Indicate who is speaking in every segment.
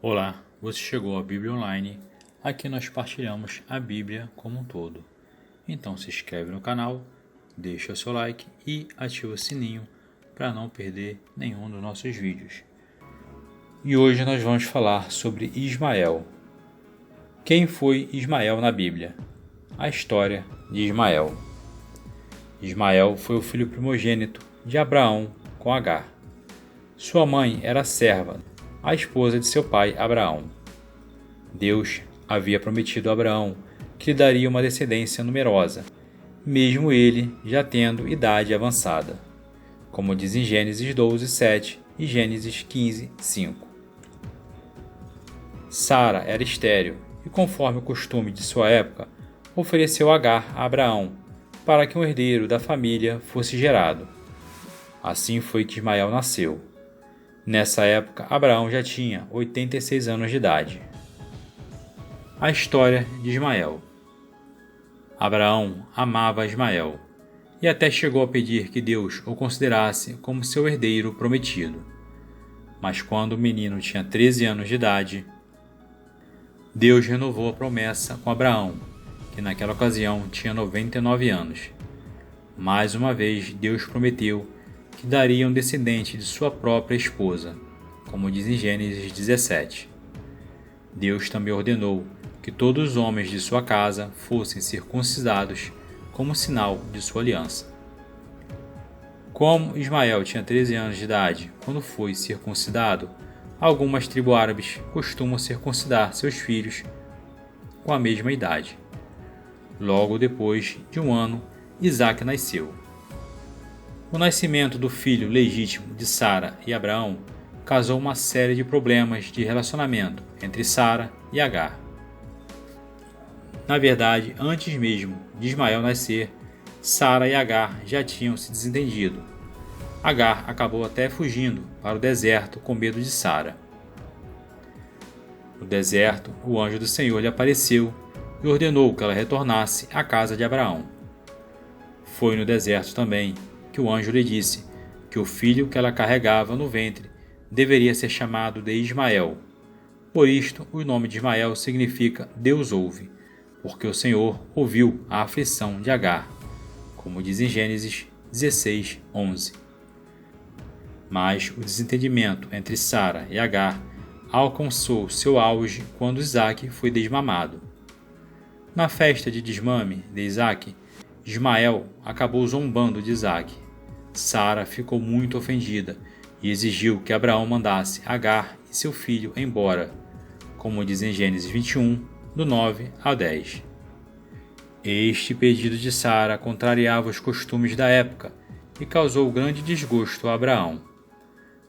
Speaker 1: Olá, você chegou à Bíblia Online. Aqui nós partilhamos a Bíblia como um todo. Então se inscreve no canal, deixa seu like e ativa o sininho para não perder nenhum dos nossos vídeos. E hoje nós vamos falar sobre Ismael. Quem foi Ismael na Bíblia? A história de Ismael. Ismael foi o filho primogênito de Abraão com Agar. Sua mãe era serva, a esposa de seu pai Abraão. Deus havia prometido a Abraão que lhe daria uma descendência numerosa, mesmo ele já tendo idade avançada, como diz em Gênesis 12:7 e Gênesis 15:5. Sara era estéril e, conforme o costume de sua época, ofereceu Agar a Abraão para que um herdeiro da família fosse gerado. Assim foi que Ismael nasceu. Nessa época, Abraão já tinha 86 anos de idade. A história de Ismael. Abraão amava Ismael e até chegou a pedir que Deus o considerasse como seu herdeiro prometido. Mas quando o menino tinha 13 anos de idade, Deus renovou a promessa com Abraão, que naquela ocasião tinha 99 anos. Mais uma vez, Deus prometeu que daria um descendente de sua própria esposa, como diz em Gênesis 17. Deus também ordenou que todos os homens de sua casa fossem circuncidados como sinal de sua aliança. Como Ismael tinha 13 anos de idade quando foi circuncidado, algumas tribos árabes costumam circuncidar seus filhos com a mesma idade. Logo depois de um ano, Isaque nasceu. O nascimento do filho legítimo de Sara e Abraão causou uma série de problemas de relacionamento entre Sara e Agar. Na verdade, antes mesmo de Ismael nascer, Sara e Agar já tinham se desentendido. Agar acabou até fugindo para o deserto com medo de Sara. No deserto, o anjo do Senhor lhe apareceu e ordenou que ela retornasse à casa de Abraão. Foi no deserto também que o anjo lhe disse que o filho que ela carregava no ventre deveria ser chamado de Ismael. Por isto, o nome de Ismael significa Deus ouve, porque o Senhor ouviu a aflição de Agar, como diz em Gênesis 16:11. Mas o desentendimento entre Sara e Agar alcançou seu auge quando Isaque foi desmamado. Na festa de desmame de Isaque, Ismael acabou zombando de Isaque. Sara ficou muito ofendida e exigiu que Abraão mandasse Agar e seu filho embora, como diz em Gênesis 21, do 9 ao 10. Este pedido de Sara contrariava os costumes da época e causou grande desgosto a Abraão.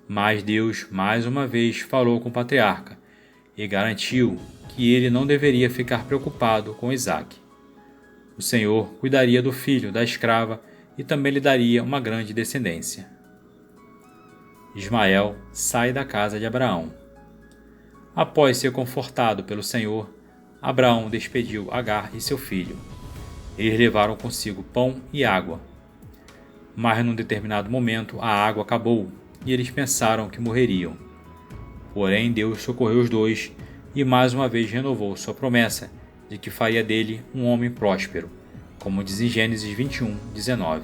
Speaker 1: Mas Deus mais uma vez falou com o patriarca e garantiu que ele não deveria ficar preocupado com Isaque. O Senhor cuidaria do filho da escrava e também lhe daria uma grande descendência. Ismael sai da casa de Abraão. Após ser confortado pelo Senhor, Abraão despediu Agar e seu filho. Eles levaram consigo pão e água. Mas num determinado momento a água acabou e eles pensaram que morreriam. Porém Deus socorreu os dois e mais uma vez renovou sua promessa de que faria dele um homem próspero, como diz em Gênesis 21:19.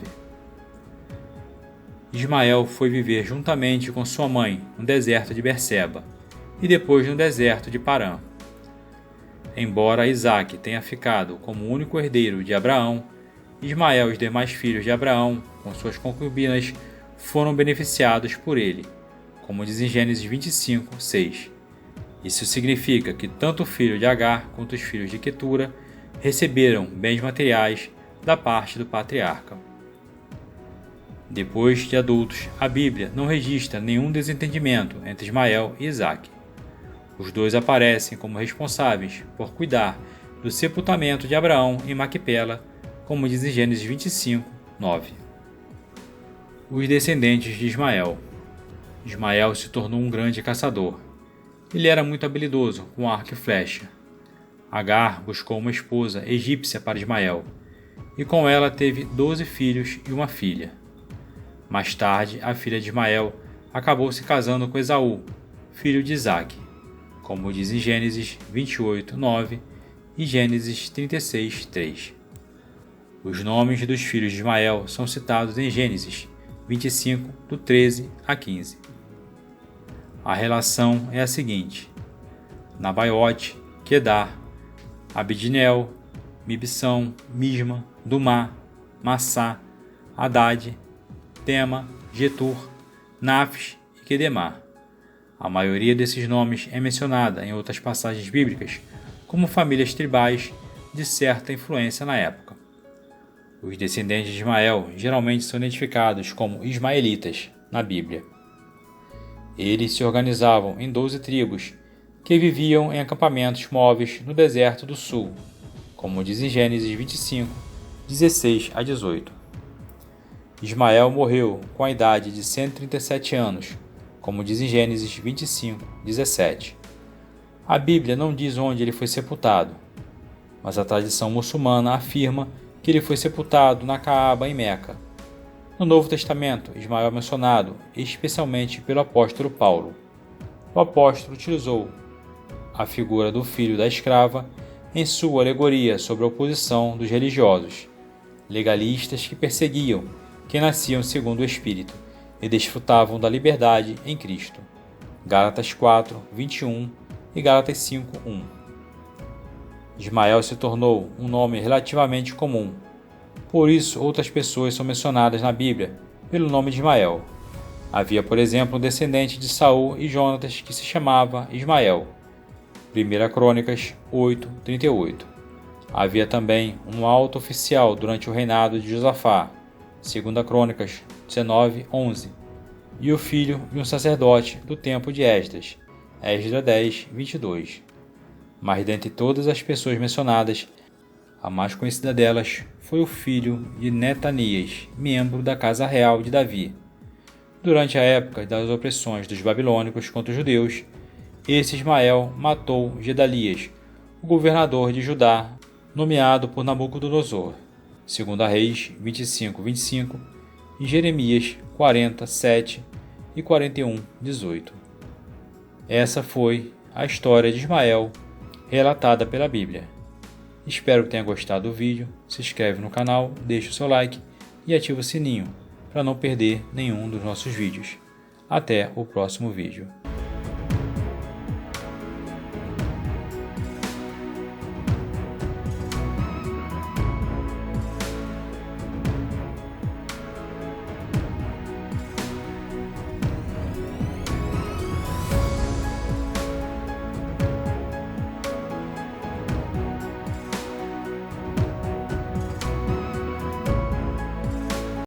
Speaker 1: Ismael foi viver juntamente com sua mãe no deserto de Berseba e depois no deserto de Parã. Embora Isaque tenha ficado como o único herdeiro de Abraão, Ismael e os demais filhos de Abraão, com suas concubinas, foram beneficiados por ele, como diz em Gênesis 25:6. Isso significa que tanto o filho de Agar quanto os filhos de Quetura receberam bens materiais da parte do patriarca. Depois de adultos, a Bíblia não registra nenhum desentendimento entre Ismael e Isaque. Os dois aparecem como responsáveis por cuidar do sepultamento de Abraão em Maquipela, como diz em Gênesis 25:9. Os descendentes de Ismael. Ismael se tornou um grande caçador. Ele era muito habilidoso com arco e flecha. Agar buscou uma esposa egípcia para Ismael, e com ela teve 12 filhos e uma filha. Mais tarde, a filha de Ismael acabou se casando com Esaú, filho de Isaque. como diz em Gênesis 28, 9 e Gênesis 36, 3. Os nomes dos filhos de Ismael são citados em Gênesis 25, do 13 a 15. A relação é a seguinte: Nabaiote, Quedar, Abidnel, Mibsão, Misma, Dumá, Massá, Hadad, Tema, Getur, Nafis e Quedemar. A maioria desses nomes é mencionada em outras passagens bíblicas como famílias tribais de certa influência na época. Os descendentes de Ismael geralmente são identificados como ismaelitas na Bíblia. Eles se organizavam em 12 tribos que viviam em acampamentos móveis no deserto do sul, como diz em Gênesis 25, 16 a 18. Ismael morreu com a idade de 137 anos, como diz em Gênesis 25, 17. A Bíblia não diz onde ele foi sepultado, mas a tradição muçulmana afirma que ele foi sepultado na Caaba em Meca. No Novo Testamento, Ismael é mencionado especialmente pelo apóstolo Paulo. O apóstolo utilizou a figura do filho da escrava em sua alegoria sobre a oposição dos religiosos, legalistas que perseguiam quem nasciam segundo o Espírito e desfrutavam da liberdade em Cristo. Gálatas 4, 21 e Gálatas 5, 1. Ismael se tornou um nome relativamente comum. Por isso, outras pessoas são mencionadas na Bíblia pelo nome de Ismael. Havia, por exemplo, um descendente de Saul e Jonatas que se chamava Ismael. 1 Crônicas 8, 38. Havia também um alto oficial durante o reinado de Josafá. 2 Crônicas 19, 11. E o filho de um sacerdote do tempo de Esdras. Esdras 10, 22. Mas dentre todas as pessoas mencionadas, a mais conhecida delas foi o filho de Netanias, membro da casa real de Davi. Durante a época das opressões dos babilônicos contra os judeus, esse Ismael matou Gedalias, o governador de Judá, nomeado por Nabucodonosor. 2 Reis 25, 25 e Jeremias 40, 7 e 41, 18. Essa foi a história de Ismael relatada pela Bíblia. Espero que tenha gostado do vídeo. Se inscreve no canal, deixa o seu like e ativa o sininho para não perder nenhum dos nossos vídeos. Até o próximo vídeo.